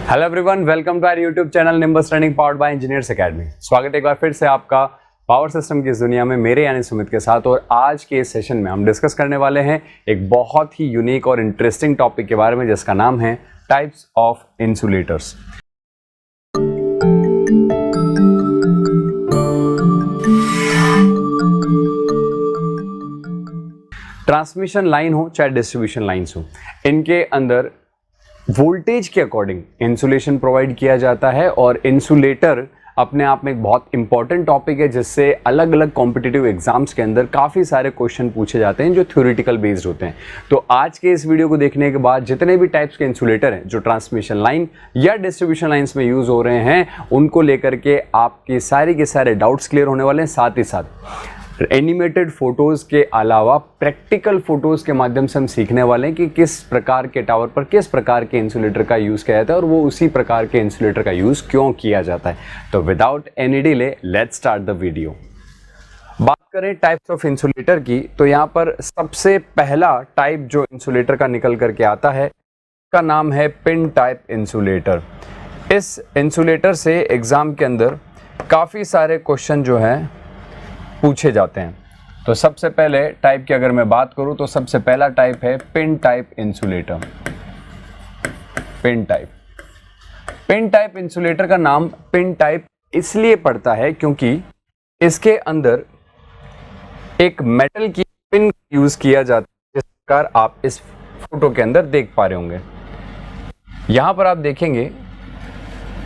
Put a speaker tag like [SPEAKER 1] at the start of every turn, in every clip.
[SPEAKER 1] Hello everyone, welcome to our YouTube channel Nimbus running powered by engineers academy. स्वागत है एक बार फिर से आपका पावर सिस्टम की इस दुनिया में मेरे यानी सुमित के साथ। और आज के इस सेशन में हम डिस्कस करने वाले हैं एक बहुत ही यूनिक और इंटरेस्टिंग टॉपिक के बारे में, जिसका नाम है types of insulators. Transmission line हो चाहे डिस्ट्रीब्यूशन लाइन्स हो, इनके अंदर वोल्टेज के अकॉर्डिंग इंसुलेशन प्रोवाइड किया जाता है। और इंसुलेटर अपने आप में एक बहुत इंपॉर्टेंट टॉपिक है, जिससे अलग अलग कॉम्पिटिटिव एग्जाम्स के अंदर काफ़ी सारे क्वेश्चन पूछे जाते हैं जो थ्योरेटिकल बेस्ड होते हैं। तो आज के इस वीडियो को देखने के बाद जितने भी टाइप्स के इंसुलेटर हैं जो ट्रांसमिशन लाइन या डिस्ट्रीब्यूशन लाइन्स में यूज़ हो रहे हैं, उनको लेकर के आपके सारे के सारे डाउट्स क्लियर होने वाले हैं। साथ ही साथ एनिमेटेड फोटोज़ के अलावा प्रैक्टिकल फोटोज़ के माध्यम से हम सीखने वाले हैं कि किस प्रकार के टावर पर किस प्रकार के इंसुलेटर का यूज़ किया जाता है और वो उसी प्रकार के इंसुलेटर का यूज़ क्यों किया जाता है। तो without any delay let's start the video. बात करें टाइप्स ऑफ इंसुलेटर की, तो यहाँ पर सबसे पहला टाइप जो इंसुलेटर का निकल करके आता है का नाम है पिन टाइप इंसुलेटर। इस इंसुलेटर से एग्ज़ाम के अंदर काफ़ी सारे क्वेश्चन जो हैं पूछे जाते हैं। तो सबसे पहले टाइप की अगर मैं बात करूं तो सबसे पहला टाइप है pin type insulator. Pin type insulator का नाम पिन टाइप इसलिए पड़ता है क्योंकि इसके अंदर एक मेटल की पिन यूज किया जाता है, जिस प्रकार आप इस फोटो के अंदर देख पा रहे होंगे। यहां पर आप देखेंगे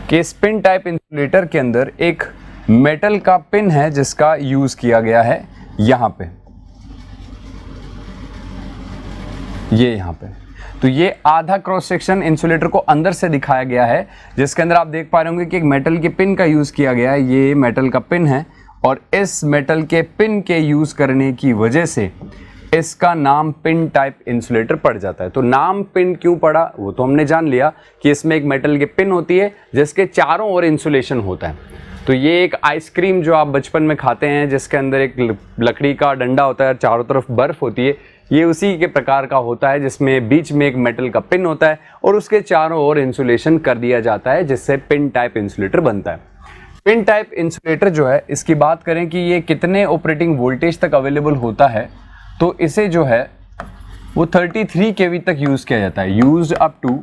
[SPEAKER 1] कि इस पिन टाइप इंसुलेटर के अंदर एक मेटल का पिन है जिसका यूज किया गया है यहां पे, यहां पे। तो ये आधा क्रॉस सेक्शन इंसुलेटर को अंदर से दिखाया गया है, जिसके अंदर आप देख पा रहे होंगे कि एक मेटल के पिन का यूज किया गया है। ये मेटल का पिन है और इस मेटल के पिन के यूज करने की वजह से इसका नाम पिन टाइप इंसुलेटर पड़ जाता है। तो नाम पिन क्यों पड़ा वो तो हमने जान लिया कि इसमें एक मेटल की पिन होती है जिसके चारों ओर इंसुलेशन होता है। तो ये एक आइसक्रीम जो आप बचपन में खाते हैं, जिसके अंदर एक लकड़ी का डंडा होता है, चारों तरफ बर्फ होती है, ये उसी के प्रकार का होता है, जिसमें बीच में एक मेटल का पिन होता है और उसके चारों ओर इंसुलेशन कर दिया जाता है, जिससे पिन टाइप इंसुलेटर बनता है। पिन टाइप इंसुलेटर जो है, इसकी बात करें कि ये कितने ऑपरेटिंग वोल्टेज तक अवेलेबल होता है, तो इसे जो है वो 33 kV तक यूज़ किया जाता है, यूज्ड अप टू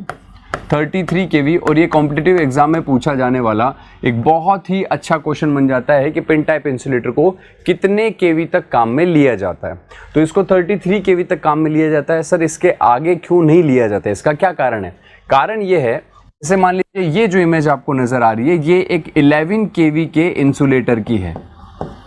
[SPEAKER 1] 33 kV। और ये कॉम्पिटिटिव एग्जाम में पूछा जाने वाला एक बहुत ही अच्छा क्वेश्चन बन जाता है कि पिन टाइप इंसुलेटर को कितने kV तक काम में लिया जाता है। तो इसको 33 kV तक काम में लिया जाता है। सर, इसके आगे क्यों नहीं लिया जाता है, इसका क्या कारण है? कारण ये है, जैसे मान लीजिए ये जो इमेज आपको नजर आ रही है, ये एक 11 kV के इंसुलेटर की है।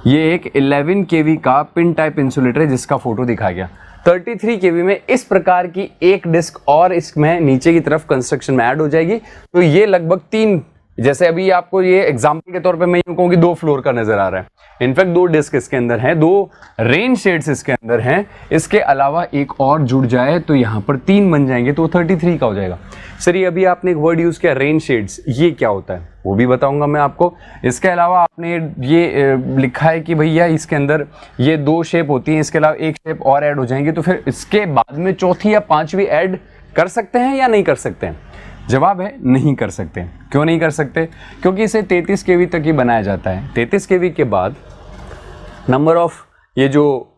[SPEAKER 1] ये एक 11 kV का पिन टाइप इंसुलेटर है जिसका फोटो दिखाया गया। 33 kV में इस प्रकार की एक डिस्क और इसमें नीचे की तरफ कंस्ट्रक्शन में ऐड हो जाएगी। तो ये लगभग 3, जैसे अभी आपको ये एग्जांपल के तौर पे मैं यूं कहूं कि 2 फ्लोर का नजर आ रहा है। इनफैक्ट 2 डिस्क इसके अंदर हैं, 2 रेन शेड्स इसके अंदर हैं। इसके अलावा एक और जुड़ जाए तो यहाँ पर 3 बन जाएंगे, तो 33 का हो जाएगा। सर, ये अभी आपने एक वर्ड यूज किया रेन शेड्स, ये क्या होता है वो भी बताऊंगा मैं आपको। इसके अलावा आपने ये लिखा है कि भैया इसके अंदर ये 2 शेप होती हैं, इसके अलावा एक शेप और ऐड हो जाएंगे, तो फिर इसके बाद में चौथी या पांचवी ऐड कर सकते हैं या नहीं कर सकते हैं? जवाब है नहीं कर सकते। क्यों नहीं कर सकते? क्योंकि इसे 33 kV तक ही बनाया जाता है। 33 kV के बाद नंबर ऑफ ये जो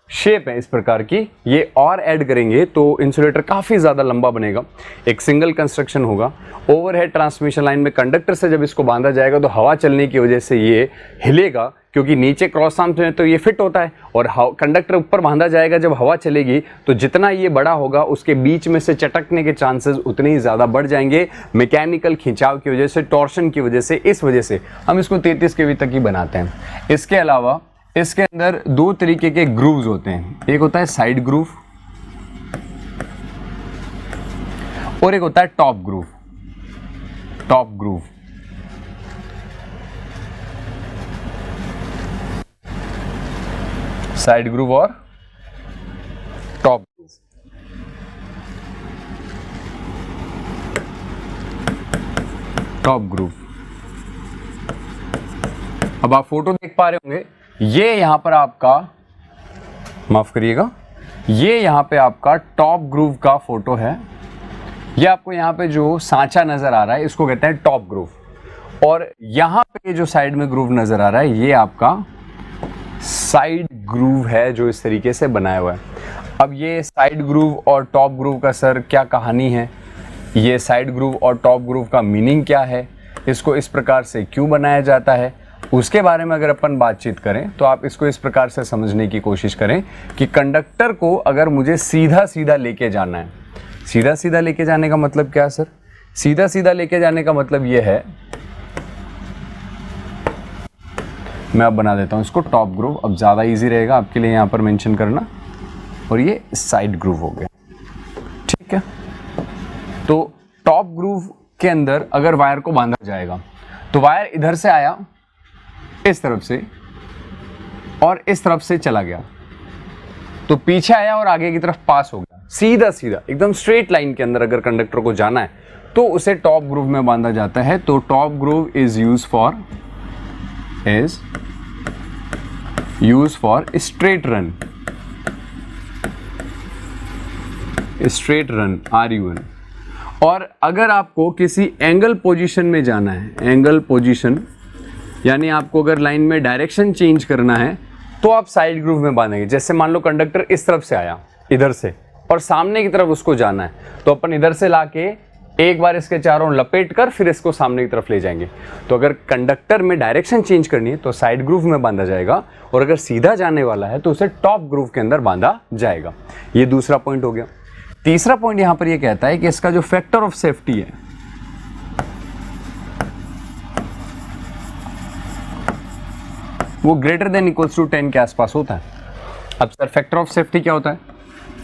[SPEAKER 1] शेप है इस प्रकार की, ये और ऐड करेंगे तो इंसुलेटर काफ़ी ज़्यादा लंबा बनेगा। एक सिंगल कंस्ट्रक्शन होगा। ओवरहेड ट्रांसमिशन लाइन में कंडक्टर से जब इसको बांधा जाएगा तो हवा चलने की वजह से ये हिलेगा, क्योंकि नीचे क्रॉस आर्म्स में तो ये फिट होता है और कंडक्टर ऊपर बांधा जाएगा। जब हवा चलेगी तो जितना ये बड़ा होगा उसके बीच में से चटकने के चांसेस उतने ही ज़्यादा बढ़ जाएंगे, मैकेनिकल खिंचाव की वजह से, टॉर्शन की वजह से। इस वजह से हम इसको 33 kV तक ही बनाते हैं। इसके अलावा इसके अंदर 2 तरीके के ग्रूव्स होते हैं। एक होता है साइड ग्रूव और एक होता है top groove. Top groove side groove और टॉप ग्रूव। टॉप ग्रूव, अब आप फोटो देख पा रहे होंगे, ये यहां पर आपका, माफ करिएगा, ये यहां पे आपका टॉप ग्रूव का फोटो है। ये आपको यहाँ पे जो सांचा नजर आ रहा है इसको कहते हैं टॉप ग्रूव, और यहाँ पे जो साइड में ग्रूव नजर आ रहा है ये आपका साइड ग्रूव है जो इस तरीके से बनाया हुआ है। अब ये साइड ग्रूव और टॉप ग्रूव का सर क्या कहानी है, ये साइड ग्रूव और टॉप ग्रूव का मीनिंग क्या है, इसको इस प्रकार से क्यों बनाया जाता है, उसके बारे में अगर अपन बातचीत करें तो आप इसको इस प्रकार से समझने की कोशिश करें कि कंडक्टर को अगर मुझे सीधा सीधा लेके जाना है, सीधा सीधा लेके जाने का मतलब क्या है सर, सीधा सीधा लेके जाने का मतलब ये है, मैं अब बना देता हूँ इसको टॉप ग्रूव, अब ज़्यादा इजी रहेगा आपके लिए यहाँ पर मेंशन करना, और ये साइड ग्रूव हो गया, ठीक है। तो टॉप ग्रूव के अंदर अगर वायर को बांधा जाएगा तो वायर इधर से आया इस तरफ से और इस तरफ से चला गया, तो पीछे आया और आगे की तरफ पास हो गया, सीधा सीधा एकदम स्ट्रेट लाइन के अंदर अगर कंडक्टर को जाना है तो उसे टॉप ग्रूव में बांधा जाता है। तो top groove is use for straight run, straight run RUN। और अगर आपको किसी एंगल पोजीशन में जाना है, एंगल पोजीशन यानी आपको अगर लाइन में डायरेक्शन चेंज करना है तो आप साइड ग्रूव में बांधेंगे। जैसे मान लो कंडक्टर इस तरफ से आया इधर से और सामने की तरफ उसको जाना है, तो अपन इधर से लाके एक बार इसके चारों लपेट कर फिर इसको सामने की तरफ ले जाएंगे। तो अगर कंडक्टर में डायरेक्शन चेंज करनी है तो साइड ग्रूव में बांधा जाएगा, और अगर सीधा जाने वाला है तो उसे टॉप ग्रूव के अंदर बांधा जाएगा। ये दूसरा पॉइंट हो गया। तीसरा पॉइंट यहां पर यह कहता है कि इसका जो फैक्टर ऑफ सेफ्टी है वो ग्रेटर देन इक्वल्स टू 10 के आसपास होता है। अब सर फैक्टर ऑफ सेफ्टी क्या होता है?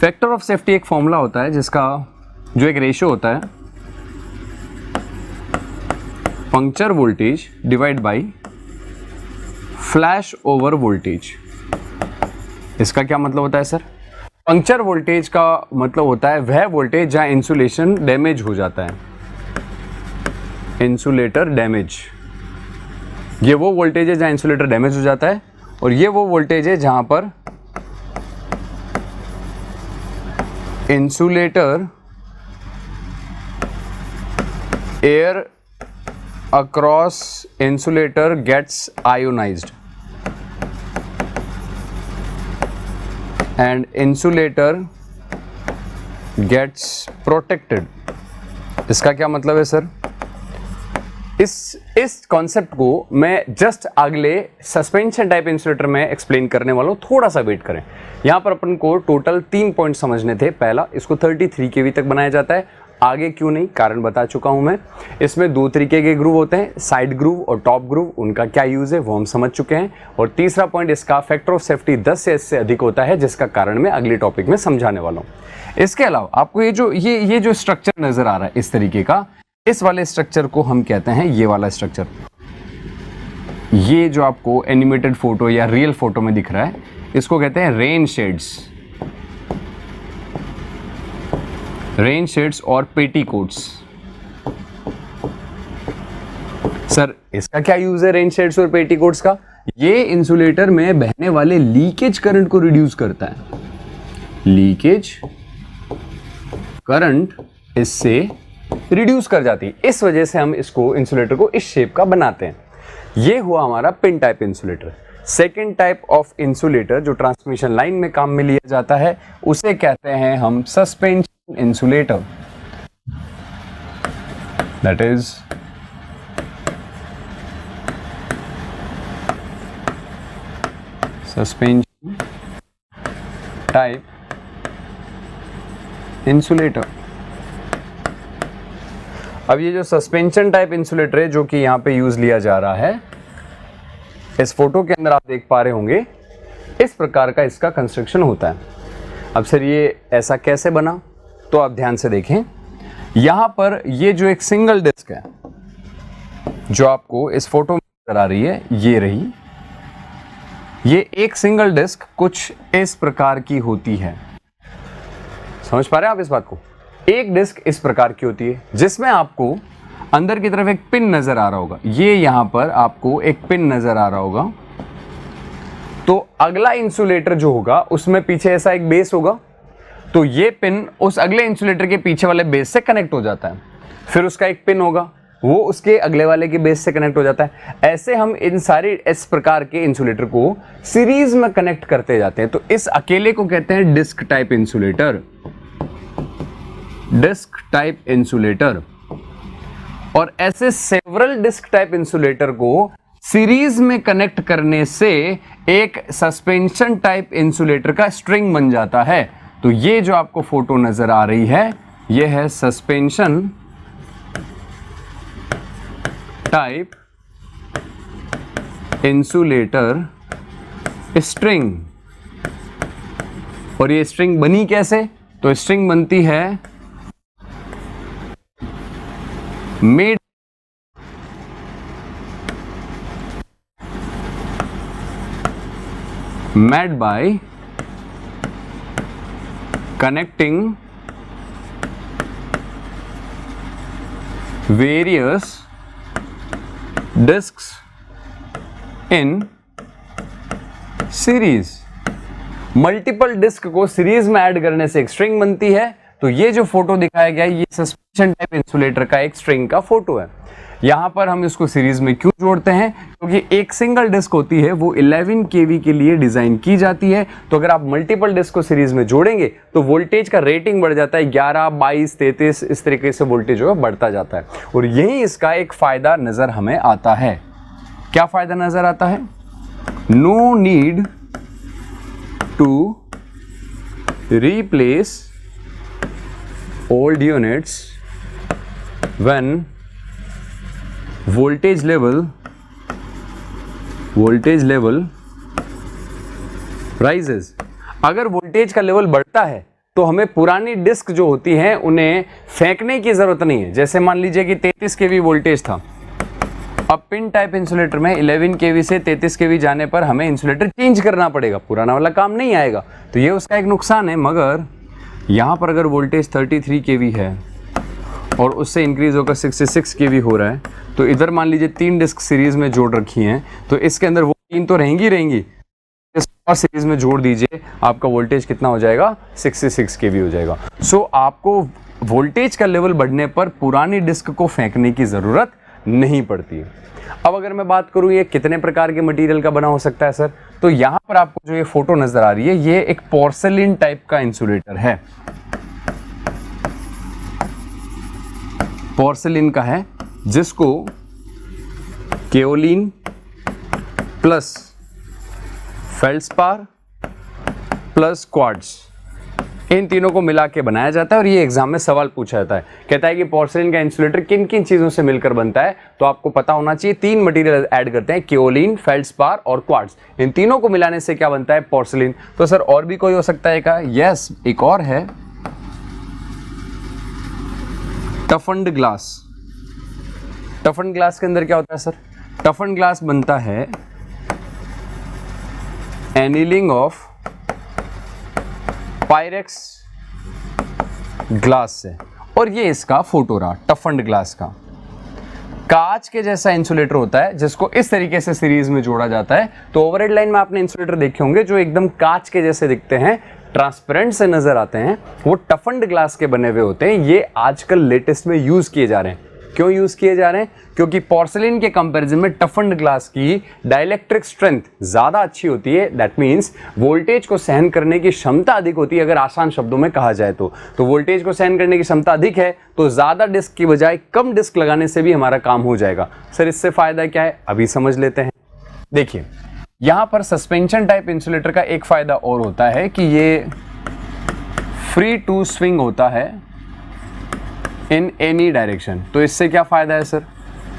[SPEAKER 1] फैक्टर ऑफ सेफ्टी एक फॉर्मूला होता है जिसका जो एक रेशियो होता है puncture voltage divide by flash over voltage. इसका क्या मतलब होता है सर? पंक्चर वोल्टेज का मतलब होता है वह वोल्टेज जहां इंसुलेशन डैमेज हो जाता है, इंसुलेटर डैमेज। ये वो वोल्टेज है जहां इंसुलेटर डैमेज हो जाता है, और ये वो वोल्टेज है जहां पर insulator air across insulator gets ionized and insulator gets protected। इसका क्या मतलब है सर? इस कॉन्सेप्ट को मैं जस्ट अगले सस्पेंशन टाइप इंसुलेटर में एक्सप्लेन करने वाला हूँ, थोड़ा सा वेट करें। यहाँ पर अपन को टोटल 3 पॉइंट समझने थे। पहला, इसको 33 kV तक बनाया जाता है, आगे क्यों नहीं कारण बता चुका हूं मैं। इसमें 2 तरीके के ग्रूव होते हैं, साइड ग्रूव और टॉप ग्रूव, उनका क्या यूज है वो हम समझ चुके हैं। और तीसरा पॉइंट, इसका फैक्टर ऑफ सेफ्टी 10 से अधिक होता है, जिसका कारण मैं अगले टॉपिक में समझाने वाला हूं। इसके अलावा आपको ये जो स्ट्रक्चर नजर आ रहा है इस तरीके का, इस वाले स्ट्रक्चर को हम कहते हैं, ये वाला स्ट्रक्चर, ये जो आपको एनिमेटेड फोटो या रियल फोटो में दिख रहा है, इसको कहते हैं रेन शेड्स, रेन शेड्स और पेटीकोट्स। सर इसका क्या यूज है रेन शेड्स और पेटीकोट्स का? ये इंसुलेटर में बहने वाले लीकेज करंट को रिड्यूस करता है, लीकेज करंट इससे रिड्यूस कर जाती है। इस वजह से हम इसको इंसुलेटर को इस शेप का बनाते हैं। ये हुआ हमारा pin type insulator. Second type of insulator जो ट्रांसमिशन लाइन में काम में लिया जाता है उसे कहते हैं हम suspension insulator, that is suspension type insulator। अब ये जो सस्पेंशन टाइप इंसुलेटर है जो कि यहां पे यूज लिया जा रहा है, इस फोटो के अंदर आप देख पा रहे होंगे इस प्रकार का इसका कंस्ट्रक्शन होता है। अब सर ये ऐसा कैसे बना, तो आप ध्यान से देखें। यहां पर ये जो एक सिंगल डिस्क है जो आपको इस फोटो में नजर आ रही है, ये रही, ये एक सिंगल डिस्क कुछ इस प्रकार की होती है। समझ पा रहे हैं आप इस बात को? एक डिस्क इस प्रकार की होती है जिसमें आपको अंदर की तरफ एक पिन नजर आ रहा होगा। ये यहां पर आपको एक पिन नजर आ रहा होगा। तो अगला इंसुलेटर जो होगा उसमें पीछे ऐसा एक बेस होगा। तो ये पिन उस अगले इंसुलेटर के पीछे वाले बेस से कनेक्ट हो जाता है, फिर उसका एक पिन होगा वो उसके अगले वाले के बेस से कनेक्ट हो जाता है। ऐसे हम इन सारे इस प्रकार के इंसुलेटर को सीरीज में कनेक्ट करते जाते हैं। तो इस अकेले को कहते हैं disc type insulator, disc type insulator. और ऐसे सेवरल डिस्क टाइप इंसुलेटर को सीरीज में कनेक्ट करने से एक सस्पेंशन टाइप इंसुलेटर का स्ट्रिंग बन जाता है। तो ये जो आपको फोटो नजर आ रही है ये है सस्पेंशन टाइप इंसुलेटर स्ट्रिंग। और ये स्ट्रिंग बनी कैसे? तो स्ट्रिंग बनती है made by connecting various discs in series। Multiple disc को सीरीज में ऐड करने से एक स्ट्रिंग बनती है। तो ये जो फोटो दिखाया गया है ये सस्पेंशन टाइप इंसुलेटर का एक स्ट्रिंग का फोटो है। यहां पर हम इसको सीरीज में क्यों जोड़ते हैं? क्योंकि एक सिंगल डिस्क होती है वो 11 kV के लिए डिजाइन की जाती है। तो अगर आप मल्टीपल डिस्क को सीरीज में जोड़ेंगे तो वोल्टेज का रेटिंग बढ़ जाता है, 11, 22, 33 इस तरीके से वोल्टेज जो है बढ़ता जाता है। और यही इसका एक फायदा नजर हमें आता है। क्या फायदा नजर आता है? No need to replace old units when voltage level rises। अगर वोल्टेज का लेवल बढ़ता है तो हमें पुरानी डिस्क जो होती हैं उन्हें फेंकने की जरूरत नहीं है। जैसे मान लीजिए कि 33 kV वोल्टेज था, अब पिन टाइप इंसुलेटर में 11 kV से 33 kV जाने पर हमें इंसुलेटर चेंज करना पड़ेगा, पुराना वाला काम नहीं आएगा। तो ये उसका एक नुकसान है। मगर यहाँ पर अगर वोल्टेज 33 kV है और उससे इंक्रीज होकर 66 kV हो रहा है, तो इधर मान लीजिए 3 डिस्क सीरीज में जोड़ रखी हैं, तो इसके अंदर वो 3 तो रहेंगी और सीरीज में जोड़ दीजिए, आपका वोल्टेज कितना हो जाएगा? 66 kV हो जाएगा। सो आपको वोल्टेज का लेवल बढ़ने पर पुरानी डिस्क को फेंकने की जरूरत नहीं पड़ती है। अब अगर मैं बात करूं ये कितने प्रकार के मटेरियल का बना हो सकता है सर, तो यहां पर आपको जो ये फोटो नजर आ रही है ये एक पोर्सेलिन टाइप का इंसुलेटर है, पोर्सेलिन का है, जिसको kaolin plus feldspar plus quartz इन तीनों को मिला के बनाया जाता है। और ये एग्जाम में सवाल पूछा जाता है, कहता है कि पोर्सेलिन का इंसुलेटर किन किन चीजों से मिलकर बनता है। तो आपको पता होना चाहिए 3 मटेरियल ऐड करते हैं, केओलिन, फेल्डस्पार और क्वार्ट्ज। इन तीनों को मिलाने से क्या बनता है? पोर्सेलिन। तो सर और भी कोई हो सकता है क्या? यस, एक और है टफन्ड ग्लास। टफन्ड ग्लास के अंदर क्या होता है सर? टफन्ड ग्लास बनता है एनीलिंग ऑफ पायरेक्स ग्लास से। और ये इसका फोटो रहा टफन्ड ग्लास का। कांच के जैसा इंसुलेटर होता है जिसको इस तरीके से सीरीज में जोड़ा जाता है। तो ओवरहेड लाइन में आपने इंसुलेटर देखे होंगे जो एकदम कांच के जैसे दिखते हैं, ट्रांसपेरेंट से नजर आते हैं, वो टफन्ड ग्लास के बने हुए होते हैं। ये आजकल लेटेस्ट में यूज किए जा रहे हैं। क्यों यूज किए जा रहे हैं? क्योंकि पोर्सेलिन के कंपैरिजन में टफन्ड ग्लास की डाइलेक्ट्रिक स्ट्रेंथ ज्यादा अच्छी होती है। दैट मींस वोल्टेज को सहन करने की क्षमता अधिक होती है। अगर आसान शब्दों में कहा जाए तो वोल्टेज को सहन करने की क्षमता अधिक है, तो ज्यादा डिस्क की बजाय कम डिस्क लगाने से भी हमारा काम हो जाएगा। सर इससे फायदा क्या है? अभी समझ लेते हैं। देखिए यहां पर सस्पेंशन टाइप इंसुलेटर का एक फायदा और होता है कि ये फ्री टू स्विंग होता है इन एनी डायरेक्शन। तो इससे क्या फायदा है सर?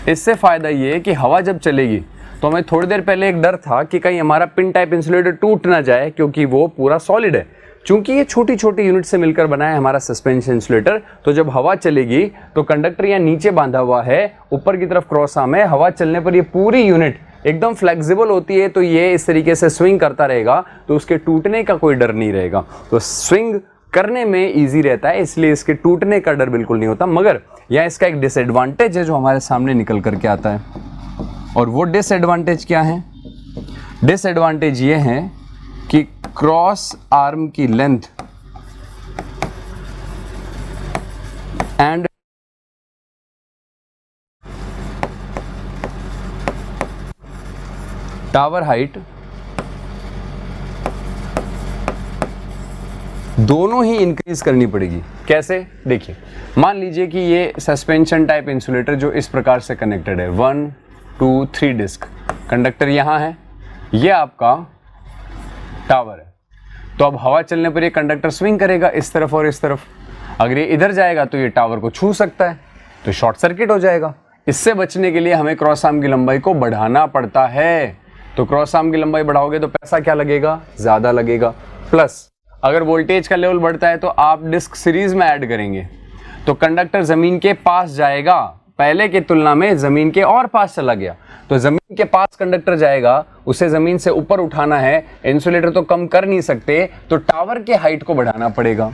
[SPEAKER 1] इससे फायदा ये है कि हवा जब चलेगी तो हमें थोड़ी देर पहले एक डर था कि कहीं हमारा पिन टाइप इंसुलेटर टूट ना जाए, क्योंकि वो पूरा सॉलिड है। चूंकि ये छोटी छोटी यूनिट से मिलकर बना है हमारा सस्पेंशन इंसुलेटर, तो जब हवा चलेगी तो कंडक्टर यहाँ नीचे बांधा हुआ है, ऊपर की तरफ क्रॉस आर्म है, हवा चलने पर ये पूरी यूनिट एकदम फ्लेक्सिबल होती है। तो ये इस तरीके से स्विंग करता रहेगा, तो उसके टूटने का कोई डर नहीं रहेगा। तो स्विंग करने में इजी रहता है, इसलिए इसके टूटने का डर बिल्कुल नहीं होता। मगर यह इसका एक डिसएडवांटेज है जो हमारे सामने निकल करके आता है। और वो डिसएडवांटेज क्या है? डिसएडवांटेज ये है कि क्रॉस आर्म की लेंथ एंड टावर हाइट दोनों ही इंक्रीज करनी पड़ेगी। कैसे? देखिए, मान लीजिए कि ये सस्पेंशन टाइप इंसुलेटर जो इस प्रकार से कनेक्टेड है, 1 2 3 डिस्क, कंडक्टर यहां है, ये आपका टावर है। तो अब हवा चलने पर ये कंडक्टर स्विंग करेगा इस तरफ और इस तरफ। अगर ये इधर जाएगा तो ये टावर को छू सकता है, तो शॉर्ट सर्किट हो जाएगा। इससे बचने के लिए हमें क्रॉस आर्म की लंबाई को बढ़ाना पड़ता है। तो क्रॉस आर्म की लंबाई बढ़ाओगे तो पैसा क्या लगेगा? ज़्यादा लगेगा। प्लस अगर वोल्टेज का लेवल बढ़ता है तो आप डिस्क सीरीज में ऐड करेंगे, तो कंडक्टर ज़मीन के पास जाएगा। पहले की तुलना में ज़मीन के और पास चला गया, तो ज़मीन के पास कंडक्टर जाएगा, उसे ज़मीन से ऊपर उठाना है। इंसुलेटर तो कम कर नहीं सकते, तो टावर के हाइट को बढ़ाना पड़ेगा।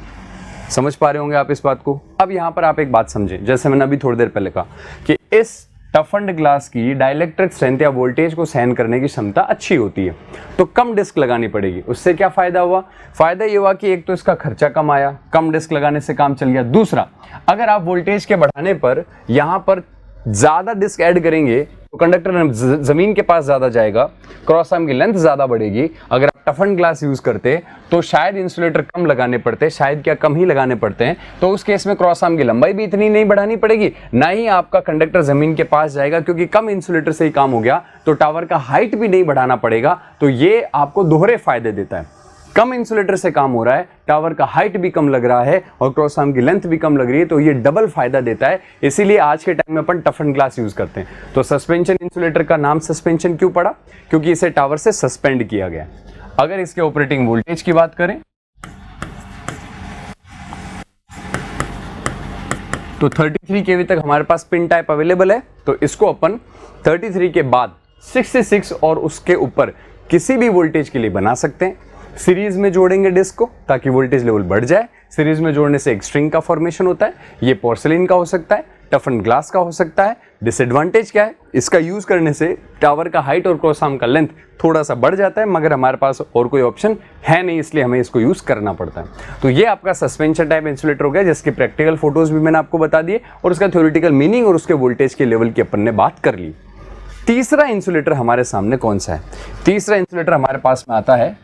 [SPEAKER 1] समझ पा रहे होंगे आप इस बात को। अब यहाँ पर आप एक बात समझें, जैसे मैंने अभी थोड़ी देर पहले कहा कि इस टफन्ड ग्लास की डाइलेक्ट्रिक स्ट्रेंथ या वोल्टेज को सहन करने की क्षमता अच्छी होती है, तो कम डिस्क लगानी पड़ेगी। उससे क्या फायदा हुआ? फायदा ये हुआ कि एक तो इसका खर्चा कम आया, कम डिस्क लगाने से काम चल गया। दूसरा, अगर आप वोल्टेज के बढ़ाने पर यहाँ पर ज्यादा डिस्क ऐड करेंगे तो कंडक्टर जमीन के पास ज्यादा जाएगा, क्रॉस आर्म की लेंथ ज्यादा बढ़ेगी। अगर आप टफन्ड ग्लास यूज करते तो शायद इंसुलेटर कम लगाने पड़ते, शायद क्या कम ही लगाने पड़ते हैं, तो उस केस में क्रॉस आर्म की लंबाई भी इतनी नहीं बढ़ानी पड़ेगी, ना ही आपका कंडक्टर जमीन के पास जाएगा, क्योंकि कम इंसुलेटर से ही काम हो गया। तो टावर का हाइट भी नहीं बढ़ाना पड़ेगा। तो ये आपको दोहरे फायदे देता है। कम इंसुलेटर से काम हो रहा है, टावर का हाइट भी कम लग रहा है और क्रॉस आर्म की लेंथ भी कम लग रही है, तो ये डबल फायदा देता है। इसीलिए आज के टाइम में अपन टफन ग्लास यूज करते हैं। तो सस्पेंशन इंसुलेटर का नाम सस्पेंशन क्यों पड़ा? क्योंकि इसे टावर से सस्पेंड किया गया। अगर इसके ऑपरेटिंग वोल्टेज की बात करें तो 33 केवी तक हमारे पास पिन टाइप अवेलेबल है। तो इसको अपन 33 के बाद 66 और उसके ऊपर किसी भी वोल्टेज के लिए बना सकते हैं। सीरीज में जोड़ेंगे डिस्क को ताकि वोल्टेज लेवल बढ़ जाए। सीरीज में जोड़ने से एक स्ट्रिंग का फॉर्मेशन होता है। ये पोर्सिलिन का हो सकता है, टफन ग्लास का हो सकता है। डिसएडवांटेज क्या है? इसका यूज करने से टावर का हाइट और क्रॉस आर्म का लेंथ थोड़ा सा बढ़ जाता है, मगर हमारे पास और कोई ऑप्शन है नहीं, इसलिए हमें इसको यूज करना पड़ता है। तो ये आपका सस्पेंशन टाइप इंसुलेटर हो गया, जिसके प्रैक्टिकल फोटोज भी मैंने आपको बता दिए और उसका थ्योरेटिकल मीनिंग और उसके वोल्टेज के लेवल की अपन ने बात कर ली। तीसरा इंसुलेटर हमारे सामने कौन सा है? तीसरा इंसुलेटर हमारे पास में आता है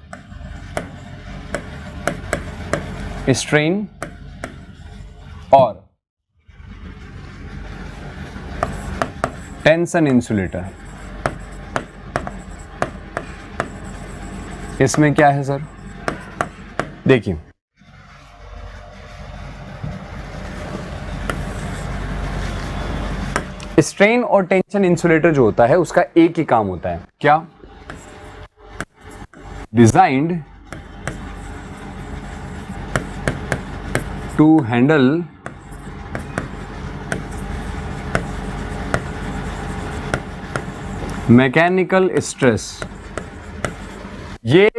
[SPEAKER 1] स्ट्रेन और टेंशन इंसुलेटर। इसमें क्या है सर? देखिए, स्ट्रेन और टेंशन इंसुलेटर जो होता है उसका एक ही काम होता है, क्या? Designed to handle mechanical stress. ये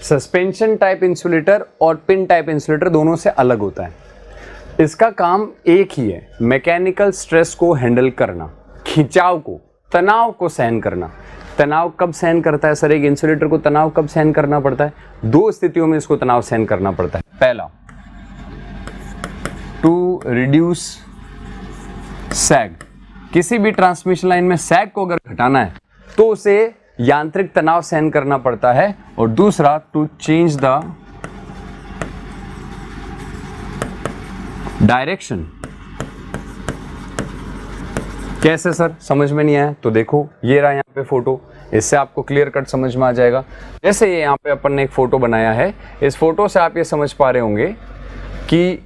[SPEAKER 1] सस्पेंशन टाइप इंसुलेटर और पिन टाइप इंसुलेटर दोनों से अलग होता है। इसका काम एक ही है, मैकेनिकल स्ट्रेस को हैंडल करना, खिंचाव को, तनाव को सहन करना। तनाव कब सहन करता है सर एक इंसुलेटर को? तनाव कब सहन करना पड़ता है? दो स्थितियों में इसको तनाव सहन करना पड़ता है। पहला, टू रिड्यूस सैग। किसी भी ट्रांसमिशन लाइन में सैग को अगर घटाना है तो उसे यांत्रिक तनाव सहन करना पड़ता है। और दूसरा, टू चेंज द डायरेक्शन। कैसे सर? समझ में नहीं आया तो देखो, ये रहा यहाँ पे फोटो, इससे आपको क्लियर कट समझ में आ जाएगा। जैसे ये यहाँ पे अपन ने एक फोटो बनाया है, इस फोटो से आप ये समझ पा रहे होंगे कि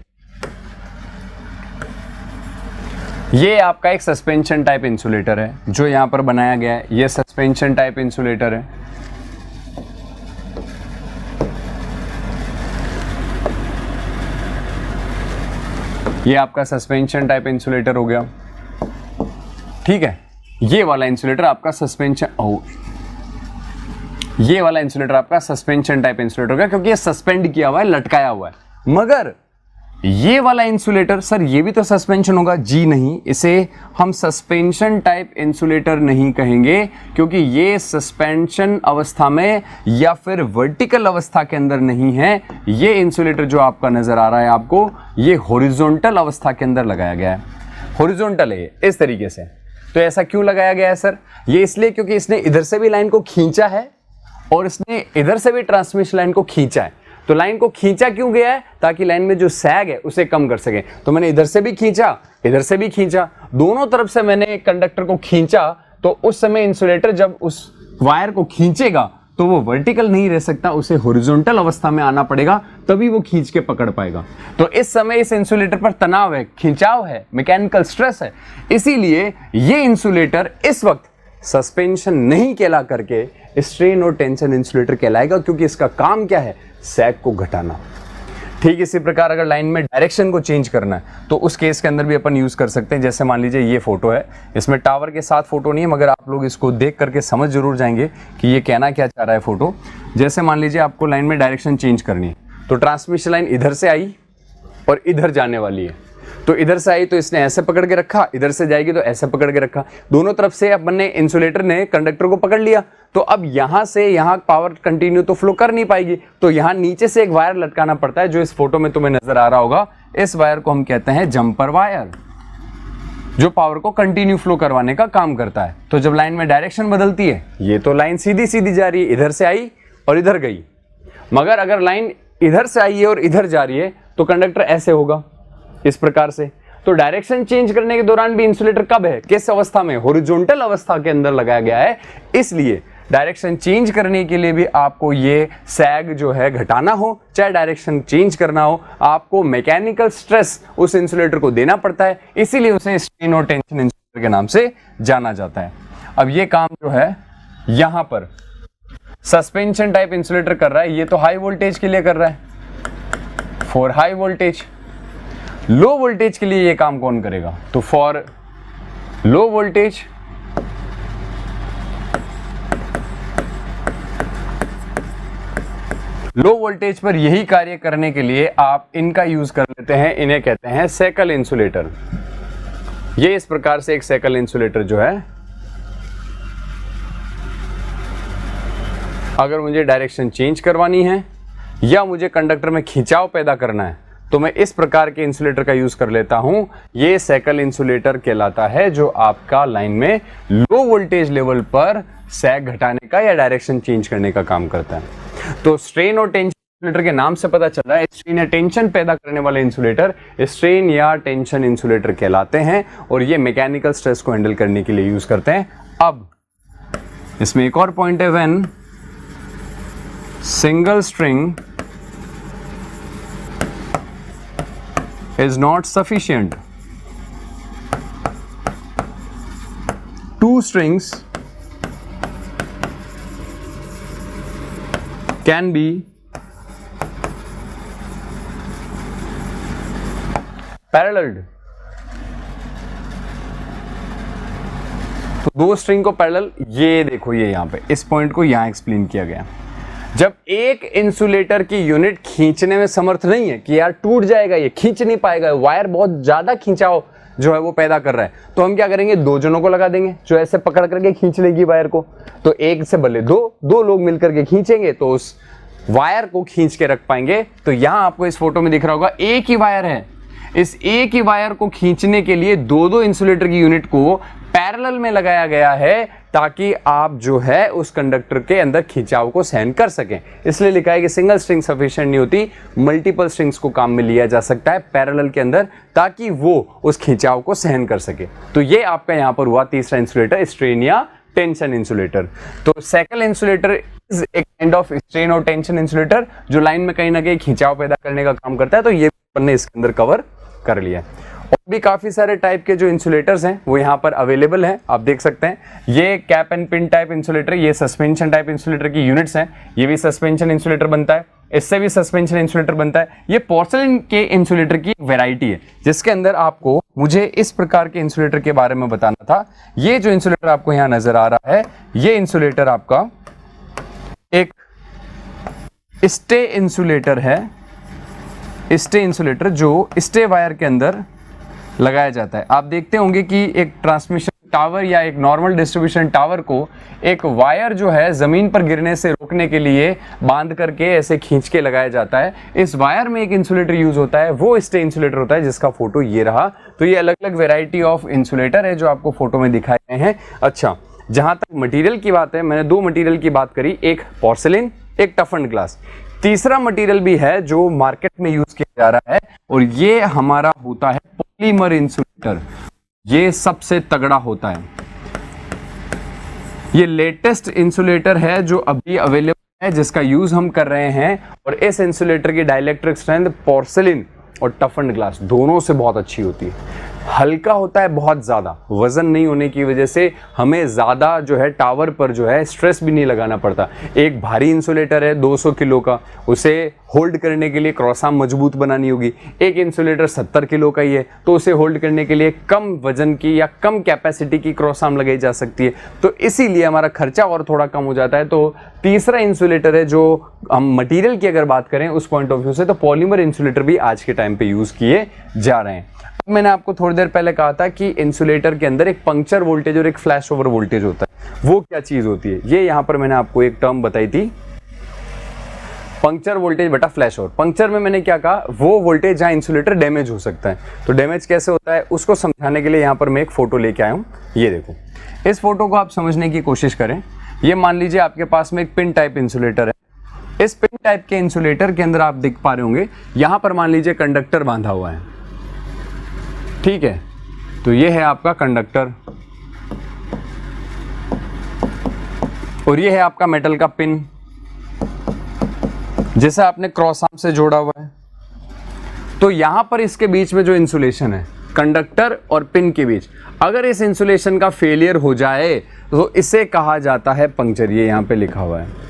[SPEAKER 1] ये आपका एक सस्पेंशन टाइप इंसुलेटर है जो यहाँ पर बनाया गया है। ये सस्पेंशन टाइप इंसुलेटर है। ये आपका सस्पेंशन टाइप इंसुलेटर हो गया, ठीक है। ये वाला इंसुलेटर आपका सस्पेंशन, ये वाला इंसुलेटर आपका सस्पेंशन टाइप इंसुलेटर हो गया, क्योंकि ये सस्पेंड किया हुआ है, लटकाया हुआ है। मगर ये वाला इंसुलेटर, सर ये भी तो सस्पेंशन होगा? जी नहीं, इसे हम सस्पेंशन टाइप इंसुलेटर नहीं कहेंगे, क्योंकि ये सस्पेंशन अवस्था में या फिर वर्टिकल अवस्था के अंदर नहीं है। ये इंसुलेटर जो आपका नजर आ रहा है आपको, ये हॉरिजॉन्टल अवस्था के अंदर लगाया गया है। हॉरिजॉन्टल है इस तरीके से। तो ऐसा क्यों लगाया गया है सर? ये इसलिए क्योंकि इसने इधर से भी लाइन को खींचा है और इसने इधर से भी ट्रांसमिशन लाइन को खींचा है। तो लाइन को खींचा क्यों गया है? ताकि लाइन में जो सैग है उसे कम कर सके। तो मैंने इधर से भी खींचा, इधर से भी खींचा, दोनों तरफ से मैंने कंडक्टर को खींचा। तो उस समय इंसुलेटर जब उस वायर को खींचेगा तो वो वर्टिकल नहीं रह सकता, उसे हॉरिजॉन्टल अवस्था में आना पड़ेगा, तभी वो खींच के पकड़ पाएगा। तो इस समय इस इंसुलेटर पर तनाव है, खिंचाव है, मैकेनिकल स्ट्रेस है। इसीलिए ये इंसुलेटर इस वक्त सस्पेंशन नहीं कहला करके स्ट्रेन और टेंशन इंसुलेटर कहलाएगा, क्योंकि इसका काम क्या है? सैग को घटाना। ठीक इसी प्रकार अगर लाइन में डायरेक्शन को चेंज करना है तो उस केस के अंदर भी अपन यूज कर सकते हैं। जैसे मान लीजिए ये फोटो है, इसमें टावर के साथ फोटो नहीं है, मगर आप लोग इसको देख करके समझ जरूर जाएंगे कि ये कहना क्या चाह रहा है फोटो। जैसे मान लीजिए आपको लाइन में डायरेक्शन चेंज करनी है, तो ट्रांसमिशन लाइन इधर से आई और इधर जाने वाली है। तो इधर से आई तो इसने ऐसे पकड़ के रखा, इधर से जाएगी तो ऐसे पकड़ के रखा, दोनों तरफ से अपन ने इंसुलेटर ने कंडक्टर को पकड़ लिया। तो अब यहां से यहां पावर कंटिन्यू तो फ्लो कर नहीं पाएगी, तो यहां नीचे से एक वायर लटकाना पड़ता है, जो इस फोटो में तुम्हें नजर आ रहा होगा। इस वायर को हम कहते हैं जंपर वायर, जो पावर को कंटिन्यू फ्लो करवाने का काम करता है। तो जब लाइन में डायरेक्शन बदलती है, ये तो लाइन सीधी सीधी जा रही है, इधर से आई और इधर गई, मगर अगर लाइन इधर से आई है और इधर जा रही है तो कंडक्टर ऐसे होगा, इस प्रकार से। तो डायरेक्शन चेंज करने के दौरान भी इंसुलेटर कब है, किस अवस्था में? हॉरिजॉन्टल अवस्था के अंदर लगाया गया है। इसलिए डायरेक्शन चेंज करने के लिए भी आपको ये सैग जो है घटाना हो, चाहे डायरेक्शन चेंज करना हो, आपको मैकेनिकल स्ट्रेस उस इंसुलेटर को देना पड़ता है। इसीलिए उसे स्ट्रेन और टेंशन इंसुलेटर के नाम से जाना जाता है। अब ये काम जो है यहां पर सस्पेंशन टाइप इंसुलेटर कर रहा है, ये तो हाई वोल्टेज के लिए कर रहा है, for high voltage. Low voltage के लिए ये काम कौन करेगा? तो for low voltage low voltage पर यही कार्य करने के लिए आप इनका यूज कर लेते हैं, इन्हें कहते हैं सेकल इंसुलेटर। ये इस प्रकार से एक सेकल इंसुलेटर जो है, अगर मुझे डायरेक्शन चेंज करवानी है या मुझे कंडक्टर में खिंचाव पैदा करना है तो मैं इस प्रकार के इंसुलेटर का यूज कर लेता हूं। ये सेकल इंसुलेटर कहलाता है, जो आपका लाइन में लो वोल्टेज लेवल पर सैग घटाने का या डायरेक्शन चेंज करने का काम करता है। तो स्ट्रेन और टेंशन इंसुलेटर के नाम से पता चल रहा है, स्ट्रेन या टेंशन पैदा करने वाले इंसुलेटर स्ट्रेन या टेंशन इंसुलेटर कहलाते हैं, और ये मैकेनिकल स्ट्रेस को हैंडल करने के लिए यूज करते हैं। अब इसमें एक और पॉइंट है, when single string is not sufficient, two strings can be paralleled। तो दो स्ट्रिंग को पैरेलल, ये देखो, ये यहां पे इस पॉइंट को यहां एक्सप्लेन किया गया। जब एक इंसुलेटर की यूनिट खींचने में समर्थ नहीं है कि यार टूट जाएगा, ये खींच नहीं पाएगा, वायर बहुत ज्यादा खिंचाव जो है वो पैदा कर रहा है, तो हम क्या करेंगे? दो जनों को लगा देंगे जो ऐसे पकड़ करके खींच लेगी वायर को। तो एक से भले दो लोग मिलकर के खींचेंगे तो उस वायर को खींच के रख पाएंगे। तो यहां आपको इस फोटो में दिख रहा होगा, एक ही वायर है, इस एक ही वायर को खींचने के लिए दो इंसुलेटर की यूनिट को पैरेलल में लगाया गया है, ताकि आप जो है उस कंडक्टर के अंदर खिंचाव को सहन कर सकें। इसलिए लिखा है कि सिंगल स्ट्रिंग सफिशिएंट नहीं होती, मल्टीपल स्ट्रिंग्स को काम में लिया जा सकता है पैरेलल के अंदर, ताकि वो उस खिंचाव को सहन कर सके। तो ये आपका यहां पर हुआ तीसरा इंसुलेटर, स्ट्रेन या टेंशन इंसुलेटर। तो सेकल इंसुलेटर इज एक काइंड ऑफ स्ट्रेन और टेंशन इंसुलेटर, जो लाइन में कहीं ना कहीं खिंचाव पैदा करने का काम करता है। तो ये हमने इसके अंदर कवर कर लिया। और भी काफी सारे टाइप के जो इंसुलेटर्स हैं वो यहाँ पर अवेलेबल हैं, आप देख सकते हैं। ये cap and pin type insulator, ये सस्पेंशन टाइप इंसुलेटर की यूनिट्स हैं। ये भी सस्पेंशन इंसुलेटर बनता है, इससे भी सस्पेंशन इंसुलेटर बनता है। ये पोर्सलिन के इंसुलेटर की वैरायटी है, जिसके अंदर आपको मुझे इस प्रकार के इंसुलेटर के बारे में बताना था। ये जो इंसुलेटर आपको यहाँ नजर आ रहा है, ये इंसुलेटर आपका एक स्टे इंसुलेटर है। स्टे इंसुलेटर जो स्टे वायर के अंदर लगाया जाता है। आप देखते होंगे कि एक ट्रांसमिशन टावर या एक नॉर्मल डिस्ट्रीब्यूशन टावर को एक वायर जो है ज़मीन पर गिरने से रोकने के लिए बांध करके ऐसे खींच के लगाया जाता है। इस वायर में एक इंसुलेटर यूज़ होता है, वो स्टे इंसुलेटर होता है, जिसका फोटो ये रहा। तो ये अलग अलग वेराइटी ऑफ इंसुलेटर है जो आपको फोटो में दिखाए गए हैं। अच्छा, जहाँ तक मटीरियल की बात है, मैंने दो मटीरियल की बात करी, एक पोर्सिलिन, एक टफ एंड ग्लास। तीसरा मटीरियल भी है जो मार्केट में यूज़ किया जा रहा है, और ये हमारा होता है पॉलीमर इंसुलेटर। ये सबसे तगड़ा होता है। ये लेटेस्ट इंसुलेटर है जो अभी अवेलेबल है, जिसका यूज हम कर रहे हैं, और इस इंसुलेटर की डाइलेक्ट्रिक स्ट्रेंथ पोर्सिलिन और टफ एंड ग्लास दोनों से बहुत अच्छी होती है। हल्का होता है बहुत ज़्यादा, वजन नहीं होने की वजह से हमें ज़्यादा जो है टावर पर जो है स्ट्रेस भी नहीं लगाना पड़ता। एक भारी इंसुलेटर है 200 किलो का, उसे होल्ड करने के लिए क्रॉस आर्म मजबूत बनानी होगी। एक इंसुलेटर 70 किलो का ही है, तो उसे होल्ड करने के लिए कम वजन की या कम कैपेसिटी की क्रॉस आर्म लगाई जा सकती है, तो इसीलिए हमारा खर्चा और थोड़ा कम हो जाता है। तो तीसरा इंसुलेटर है जो हम मटीरियल की अगर बात करें उस पॉइंट ऑफ व्यू से, तो पॉलीमर इंसुलेटर भी आज के टाइम पे यूज़ किए जा रहे हैं। मैंने आपको थोड़ी देर पहले कहा था कि इंसुलेटर के अंदर एक पंक्चर वोल्टेज और एक फ्लैश ओवर वोल्टेज होता है। वो क्या चीज होती है, ये यहां पर मैंने आपको एक टर्म बताई थी, पंक्चर वोल्टेज बटा फ्लैश ओवर। पंक्चर में मैंने क्या कहा, वो वोल्टेज जहां इंसुलेटर डैमेज हो सकता है। तो डैमेज कैसे होता है उसको समझाने के लिए यहां पर मैं एक फोटो लेके आया हूं। ये देखो, इस फोटो को आप समझने की कोशिश करें। ये मान लीजिए आपके पास में एक पिन टाइप इंसुलेटर है। इस पिन टाइप के इंसुलेटर के अंदर आप देख पा रहे होंगे, यहां पर मान लीजिए कंडक्टर बांधा हुआ है, ठीक है। तो ये है आपका कंडक्टर, और ये है आपका मेटल का पिन जिसे आपने क्रॉस आर्म से जोड़ा हुआ है। तो यहां पर इसके बीच में जो इंसुलेशन है कंडक्टर और पिन के बीच, अगर इस इंसुलेशन का फेलियर हो जाए तो इसे कहा जाता है पंक्चर। ये यहां पे लिखा हुआ है।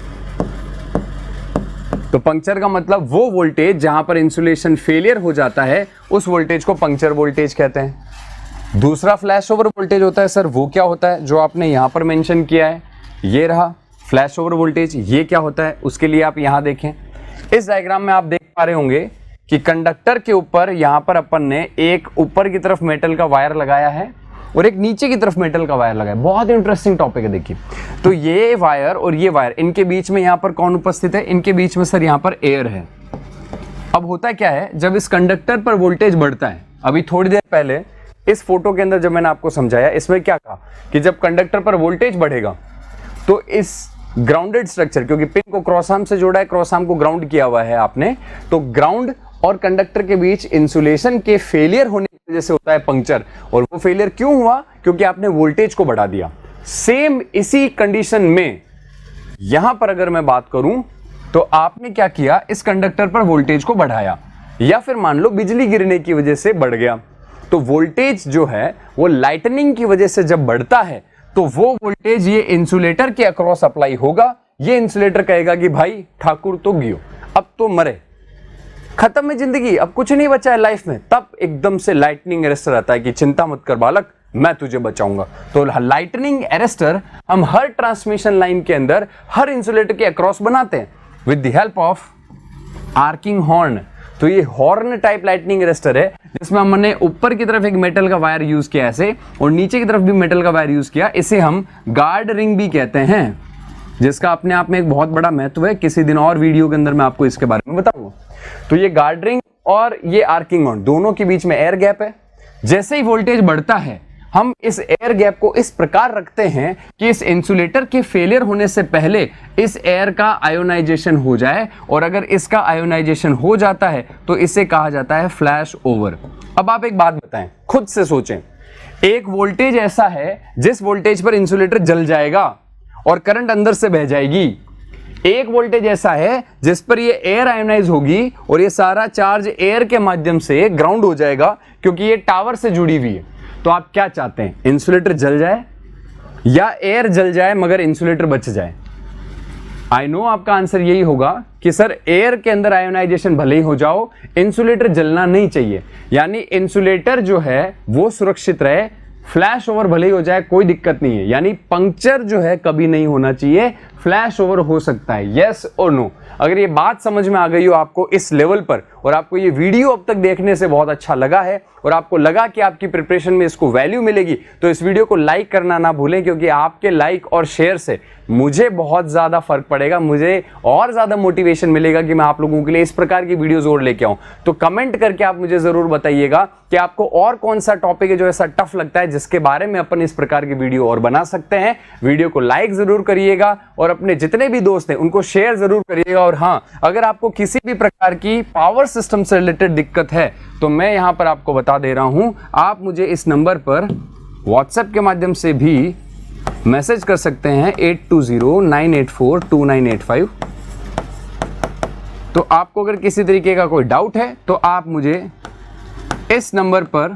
[SPEAKER 1] तो पंक्चर का मतलब वो वोल्टेज जहां पर इंसुलेशन फेलियर हो जाता है, उस वोल्टेज को पंक्चर वोल्टेज कहते हैं। दूसरा फ्लैश ओवर वोल्टेज होता है। सर वो क्या होता है, जो आपने यहां पर मेंशन किया है, ये रहा फ्लैश ओवर वोल्टेज। ये क्या होता है उसके लिए आप यहां देखें, इस डायग्राम में आप देख पा रहे होंगे कि कंडक्टर के ऊपर यहां पर अपन ने एक ऊपर की तरफ मेटल का वायर लगाया है और एक नीचे की तरफ मेटल का वायर लगा है। बहुत इंटरेस्टिंग टॉपिक है, देखिए। तो ये वायर और ये वायर, इनके बीच में यहाँ पर कौन उपस्थित है, इनके बीच में सर यहाँ पर एयर है। अब होता क्या है, जब इस कंडक्टर पर वोल्टेज बढ़ता है, अभी थोड़ी देर पहले इस फोटो के अंदर जब मैंने आपको समझाया, इसमें क्या कहा कि जब कंडक्टर पर वोल्टेज बढ़ेगा तो इस ग्राउंडेड स्ट्रक्चर, क्योंकि पिन को क्रॉस आर्म से जोड़ा है, क्रॉस आर्म को ग्राउंड किया हुआ है आपने, तो ग्राउंड और कंडक्टर के बीच इंसुलेशन के फेलियर होने की वजह से होता है पंक्चर। और वो फेलियर क्यों हुआ, क्योंकि आपने वोल्टेज को बढ़ा दिया। सेम इसी कंडीशन में यहां पर अगर मैं बात करूं तो आपने क्या किया, इस कंडक्टर पर वोल्टेज को बढ़ाया, या फिर मान लो बिजली गिरने की वजह से बढ़ गया। तो वोल्टेज जो है वो लाइटनिंग की वजह से जब बढ़ता है तो वो वोल्टेज ये इंसुलेटर के अक्रॉस अप्लाई होगा। ये इंसुलेटर कहेगा कि भाई ठाकुर तो गियो, अब तो मरे, खत्म है जिंदगी, अब कुछ नहीं बचा है लाइफ में। तब एकदम से लाइटनिंग अरेस्टर आता है कि चिंता मत कर बालक, मैं तुझे बचाऊंगा। तो लाइटनिंग अरेस्टर हम हर ट्रांसमिशन लाइन के अंदर हर इंसुलेटर के अक्रॉस बनाते हैं with the help of arching horn. तो ये हॉर्न टाइप लाइटनिंग अरेस्टर है, जिसमें हमने ऊपर की तरफ एक मेटल का वायर यूज किया ऐसे, और नीचे की तरफ भी मेटल का वायर यूज किया। इसे हम गार्ड रिंग भी कहते हैं, जिसका अपने आप में एक बहुत बड़ा महत्व है। किसी दिन और वीडियो के अंदर मैं आपको इसके बारे में बताऊंगा। तो ये गार्ड रिंग और ये आर्किंग हॉर्न, दोनों के बीच में एयर गैप है। जैसे ही वोल्टेज बढ़ता है, हम इस एयर गैप को इस प्रकार रखते हैं कि इस इंसुलेटर के फेलियर होने से पहले इस एयर का आयोनाइजेशन हो जाए, और अगर इसका आयोनाइजेशन हो जाता है तो इसे कहा जाता है फ्लैश ओवर। अब आप एक बात बताएं, खुद से सोचें, एक वोल्टेज ऐसा है जिस वोल्टेज पर इंसुलेटर जल जाएगा और करंट अंदर से बह जाएगी। एक वोल्टेज ऐसा है जिस पर ये एयर आयोनाइज होगी और ये सारा चार्ज एयर के माध्यम से ग्राउंड हो जाएगा, क्योंकि ये टावर से जुड़ी हुई है। तो आप क्या चाहते हैं, इंसुलेटर जल जाए या एयर जल जाए मगर इंसुलेटर बच जाए? आई नो आपका आंसर यही होगा कि सर एयर के अंदर आयोनाइजेशन भले ही हो जाओ, इंसुलेटर जलना नहीं चाहिए। यानी इंसुलेटर जो है वो सुरक्षित रहे, फ्लैश ओवर भले ही हो जाए कोई दिक्कत नहीं है। यानी पंक्चर जो है कभी नहीं होना चाहिए, फ्लैश ओवर हो सकता है। यस और नो? अगर ये बात समझ में आ गई हो आपको इस लेवल पर, और आपको ये वीडियो अब तक देखने से बहुत अच्छा लगा है और आपको लगा कि आपकी प्रिपरेशन में इसको वैल्यू मिलेगी, तो इस वीडियो को लाइक करना ना भूलें, क्योंकि आपके लाइक और शेयर से मुझे बहुत ज़्यादा फर्क पड़ेगा, मुझे और ज़्यादा मोटिवेशन मिलेगा कि मैं आप लोगों के लिए इस प्रकार की वीडियोस और लेके आऊँ। तो कमेंट करके आप मुझे ज़रूर बताइएगा कि आपको और कौन सा टॉपिक है जो ऐसा टफ लगता है जिसके बारे में अपन इस प्रकार की वीडियो और बना सकते हैं। वीडियो को लाइक ज़रूर करिएगा और अपने जितने भी दोस्त हैं उनको शेयर ज़रूर करिएगा। और हाँ, अगर आपको किसी भी प्रकार की पावर सिस्टम से रिलेटेड दिक्कत है तो मैं यहाँ पर आपको बता दे रहा हूँ, आप मुझे इस नंबर पर व्हाट्सएप के माध्यम से भी मैसेज कर सकते हैं 8209842985। तो आपको अगर किसी तरीके का कोई डाउट है तो आप मुझे इस नंबर पर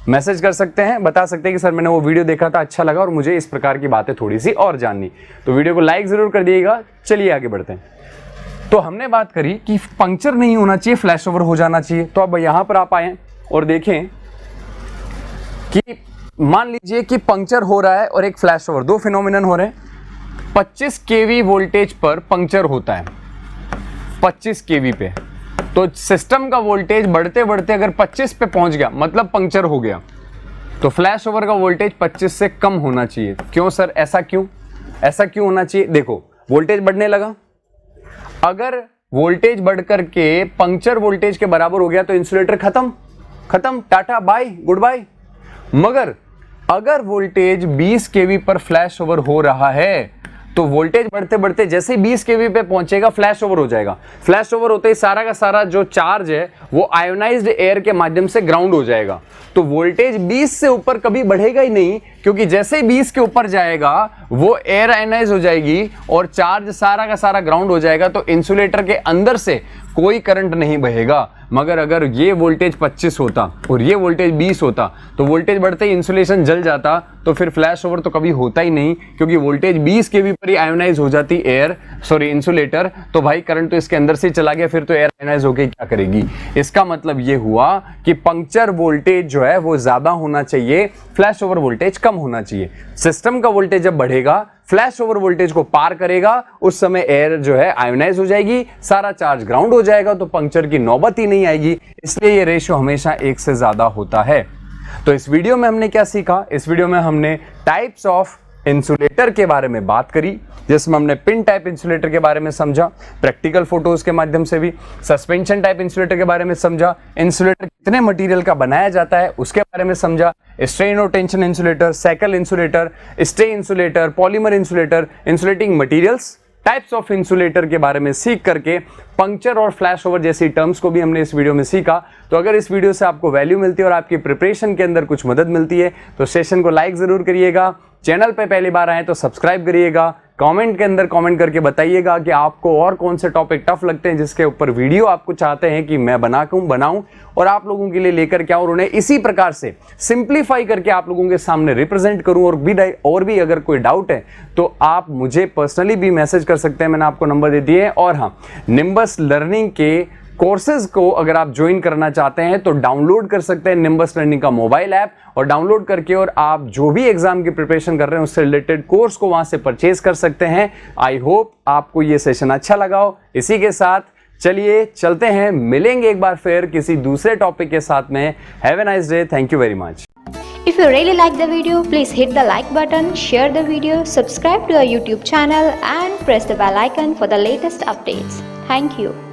[SPEAKER 1] मैसेज कर सकते हैं, बता सकते हैं कि सर मैंने वो वीडियो देखा था, अच्छा लगा और मुझे इस प्रकार की बातें थोड़ी सी और जाननी। तो वीडियो को लाइक ज़रूर कर दिएगा। चलिए आगे बढ़ते हैं। तो हमने बात करी कि पंक्चर नहीं होना चाहिए, फ्लैश ओवर हो जाना चाहिए। तो अब यहाँ पर आप आए और देखें कि मान लीजिए कि पंक्चर हो रहा है और एक फ्लैश ओवर, दो फिनोमिनन हो रहे हैं। 25 केवी वोल्टेज पर पंक्चर होता है, 25 केवी पे। तो सिस्टम का वोल्टेज बढ़ते बढ़ते अगर 25 पे पहुंच गया मतलब पंक्चर हो गया, तो फ्लैश ओवर का वोल्टेज 25 से कम होना चाहिए। क्यों सर, ऐसा क्यों होना चाहिए? देखो, वोल्टेज बढ़ने लगा, अगर वोल्टेज बढ़कर के पंक्चर वोल्टेज के बराबर हो गया तो इंसुलेटर खत्म, टाटा बाय गुड बाय। मगर अगर वोल्टेज 20 केवी पर फ्लैश ओवर हो रहा है तो वोल्टेज बढ़ते बढ़ते जैसे ही 20 केवी पे पहुंचेगा फ्लैश ओवर हो जाएगा। फ्लैश ओवर होते ही सारा का सारा जो चार्ज है वो आयोनाइज्ड एयर के माध्यम से ग्राउंड हो जाएगा। तो वोल्टेज 20 से ऊपर कभी बढ़ेगा ही नहीं, क्योंकि जैसे ही 20 के ऊपर जाएगा वो एयर आयोनाइज हो जाएगी और चार्ज सारा का सारा ग्राउंड हो जाएगा। तो इंसुलेटर के अंदर से कोई करंट नहीं बहेगा। मगर अगर ये वोल्टेज 25 होता और ये वोल्टेज 20 होता तो वोल्टेज बढ़ते ही इंसुलेशन जल जाता, तो फिर फ्लैश ओवर तो कभी होता ही नहीं, क्योंकि वोल्टेज 20 केवी पर ही आयोनाइज हो जाती इंसुलेटर। तो भाई करंट तो इसके अंदर से चला गया, फिर तो एयर आयोनाइज होकर क्या करेगी। इसका मतलब ये हुआ कि पंक्चर वोल्टेज जो है वो ज्यादा होना चाहिए, फ्लैश ओवर वोल्टेज कम होना चाहिए। सिस्टम का वोल्टेज जब बढ़ेगा, फ्लैश ओवर वोल्टेज को पार करेगा, उस समय एयर जो है आयोनाइज हो जाएगी, सारा चार्ज ग्राउंड हो जाएगा, तो पंक्चर की नौबत ही नहीं आएगी। इसलिए ये रेशियो हमेशा 1 से ज्यादा होता है। तो इस वीडियो में हमने क्या सीखा? इस वीडियो में हमने टाइप्स ऑफ इंसुलेटर के बारे में बात करी, जिसमें हमने पिन टाइप इंसुलेटर के बारे में समझा, प्रैक्टिकल फोटोज के माध्यम से भी सस्पेंशन टाइप इंसुलेटर के बारे में समझा, इंसुलेटर कितने मटेरियल का बनाया जाता है उसके बारे में समझा, स्ट्रेन और tension insulator, cycle insulator, stay insulator, polymer insulator, insulating materials, types of insulator के बारे में सीख करके पंक्चर और फ्लैश ओवर जैसी टर्म्स को भी हमने इस वीडियो में सीखा। तो अगर इस वीडियो से आपको वैल्यू मिलती है और आपकी प्रिपरेशन के अंदर कुछ मदद मिलती है तो सेशन को लाइक जरूर करिएगा, चैनल पे पहली बार आए तो सब्सक्राइब करिएगा, कमेंट के अंदर कमेंट करके बताइएगा कि आपको और कौन से टॉपिक टफ लगते हैं जिसके ऊपर वीडियो आपको चाहते हैं कि मैं बनाऊं और आप लोगों के लिए लेकर के आऊं और उन्हें इसी प्रकार से सिंप्लीफाई करके आप लोगों के सामने रिप्रेजेंट करूं। और भी अगर कोई डाउट है तो आप मुझे पर्सनली भी मैसेज कर सकते हैं, मैंने आपको नंबर दे दिए। और हाँ, निम्बस लर्निंग के कोर्सेज को अगर आप ज्वाइन करना चाहते हैं तो डाउनलोड कर सकते हैं निम्बस लर्निंग का मोबाइल ऐप, और डाउनलोड करके और आप जो भी एग्जाम की प्रिपरेशन कर रहे हैं उससे रिलेटेड कोर्स को वहां से परचेज कर सकते हैं। आई होप आपको ये सेशन अच्छा लगा हो। इसी के साथ चलिए चलते हैं, मिलेंगे एक बार फिर किसी दूसरे टॉपिक के साथ में। Have a nice day, thank you very much.
[SPEAKER 2] If you really like the video, please hit the like button, share the video, subscribe to our YouTube channel and press the bell icon for the latest updates. Thank you.